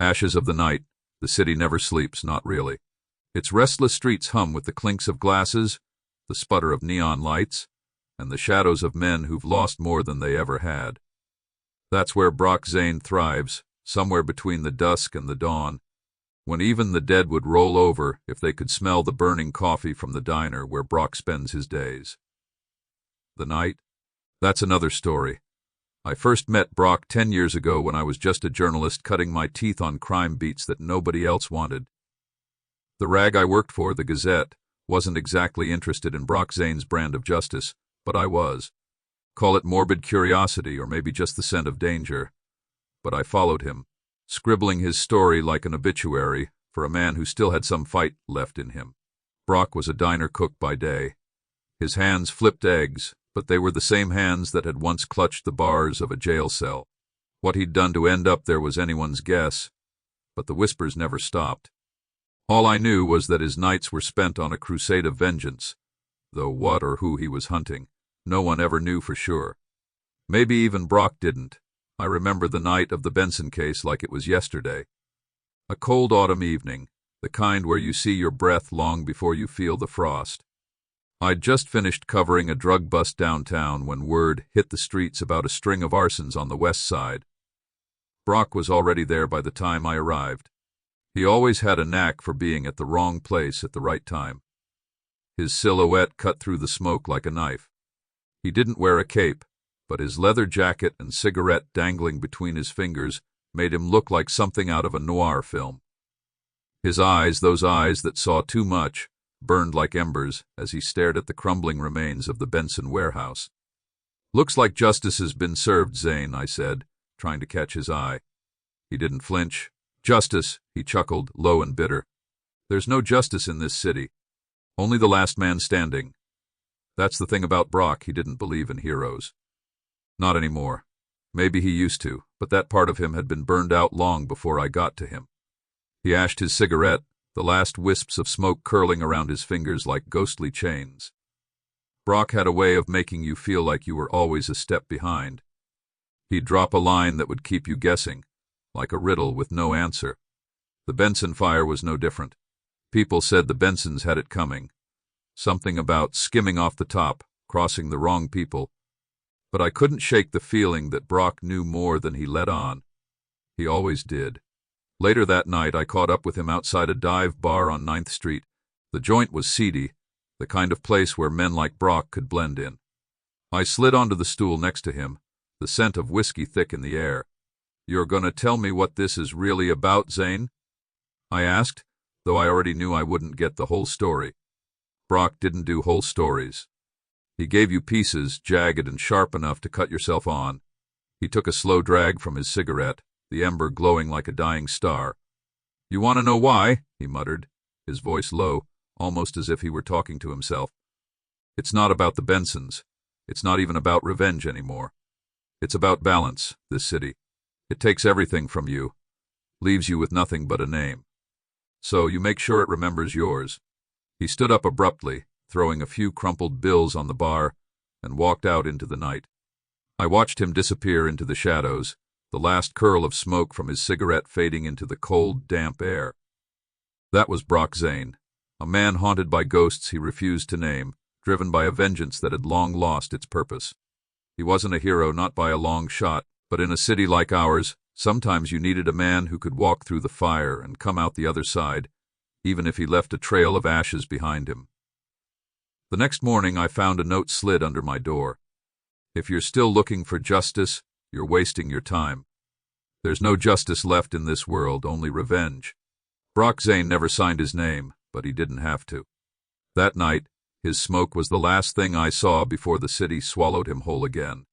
Ashes of the night. The city never sleeps, not really. Its restless streets hum with the clinks of glasses, the sputter of neon lights, and the shadows of men who've lost more than they ever had. That's where Brock Zane thrives, somewhere between the dusk and the dawn, when even the dead would roll over if they could smell the burning coffee from the diner where Brock spends his days. The night? That's another story. I first met Brock 10 years ago when I was just a journalist cutting my teeth on crime beats that nobody else wanted. The rag I worked for, the Gazette, wasn't exactly interested in Brock Zane's brand of justice, but I was. Call it morbid curiosity or maybe just the scent of danger. But I followed him, scribbling his story like an obituary for a man who still had some fight left in him. Brock was a diner cook by day. His hands flipped eggs, but they were the same hands that had once clutched the bars of a jail cell. What he'd done to end up there was anyone's guess, but the whispers never stopped. All I knew was that his nights were spent on a crusade of vengeance, though what or who he was hunting, no one ever knew for sure. Maybe even Brock didn't. I remember the night of the Benson case like it was yesterday. A cold autumn evening, the kind where you see your breath long before you feel the frost. I'd just finished covering a drug bust downtown when word hit the streets about a string of arsons on the west side. Brock was already there by the time I arrived. He always had a knack for being at the wrong place at the right time. His silhouette cut through the smoke like a knife. He didn't wear a cape, but his leather jacket and cigarette dangling between his fingers made him look like something out of a noir film. His eyes, those eyes that saw too much, burned like embers as he stared at the crumbling remains of the Benson warehouse. "Looks like justice has been served, Zane," I said, trying to catch his eye. He didn't flinch. "Justice," he chuckled, low and bitter. "There's no justice in this city. Only the last man standing." That's the thing about Brock, he didn't believe in heroes. Not anymore. Maybe he used to, but that part of him had been burned out long before I got to him. He ashed his cigarette, the last wisps of smoke curling around his fingers like ghostly chains. Brock had a way of making you feel like you were always a step behind. He'd drop a line that would keep you guessing, like a riddle with no answer. The Benson fire was no different. People said the Bensons had it coming. Something about skimming off the top, crossing the wrong people. But I couldn't shake the feeling that Brock knew more than he let on. He always did. Later that night, I caught up with him outside a dive bar on 9th Street. The joint was seedy, the kind of place where men like Brock could blend in. I slid onto the stool next to him, the scent of whiskey thick in the air. "You're gonna tell me what this is really about, Zane?" I asked, though I already knew I wouldn't get the whole story. Brock didn't do whole stories. He gave you pieces, jagged and sharp enough to cut yourself on. He took a slow drag from his cigarette, the ember glowing like a dying star. "You want to know why?" he muttered, his voice low, almost as if he were talking to himself. "It's not about the Bensons. It's not even about revenge anymore. It's about balance, this city. It takes everything from you, leaves you with nothing but a name. So you make sure it remembers yours." He stood up abruptly, throwing a few crumpled bills on the bar, and walked out into the night. I watched him disappear into the shadows, the last curl of smoke from his cigarette fading into the cold, damp air. That was Brock Zane, a man haunted by ghosts he refused to name, driven by a vengeance that had long lost its purpose. He wasn't a hero, not by a long shot, but in a city like ours, sometimes you needed a man who could walk through the fire and come out the other side, even if he left a trail of ashes behind him. The next morning I found a note slid under my door. "If you're still looking for justice, you're wasting your time. There's no justice left in this world, only revenge." Brock Zane never signed his name, but he didn't have to. That night, his smoke was the last thing I saw before the city swallowed him whole again.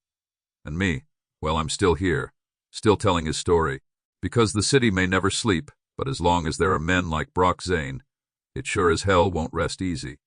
And me, well, I'm still here, still telling his story, because the city may never sleep, but as long as there are men like Brock Zane, it sure as hell won't rest easy.